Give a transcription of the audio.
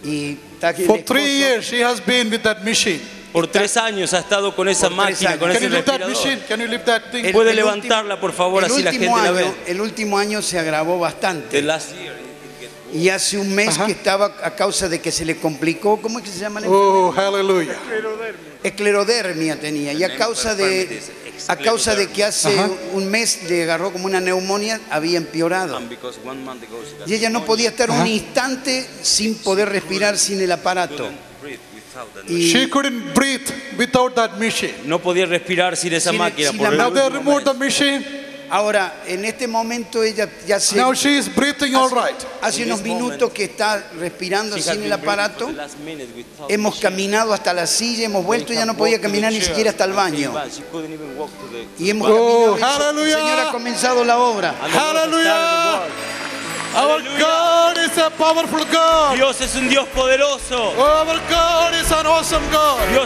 Y está aquí el For 3 esposo. years she has been with that machine. Por 3 años ha estado con esa Por 3 máquina, años. con Can ese you lift that respirador. machine? Can you lift that thing? Puede El levantarla, por favor, así la gente la ve. El último año se agravó bastante. The last year, Y hace un mes Ajá. que estaba a causa de que se le complicó, ¿cómo es que se llama la Oh, enfermedad? hallelujah. Esclerodermia tenía. Y a causa de que hace Ajá. un mes le agarró como una neumonía, había empeorado. and because 1 month ago she got Y ella no podía estar Ajá. un instante sin poder respirar sin el aparato. couldn't breathe without that. Y She couldn't breathe without that machine. No podía respirar sin esa Sin- máquina. sin Por la el Now they último removed the mes. machine. ahora, en este momento ella ya se... Now she is breathing all right. Hace In unos this moment, minutos que está respirando She has sin been el breathing for aparato. the last minute without Hemos machine. caminado hasta la silla, hemos vuelto, ya no podía caminar ni siquiera hasta el baño. She couldn't even walk to the... Y hemos Oh, caminado. El Señor ha comenzado la obra. And the Lord has started the Hallelujah. work. Our God is a powerful God. Dios es un Dios poderoso. Our God is an awesome God. Dios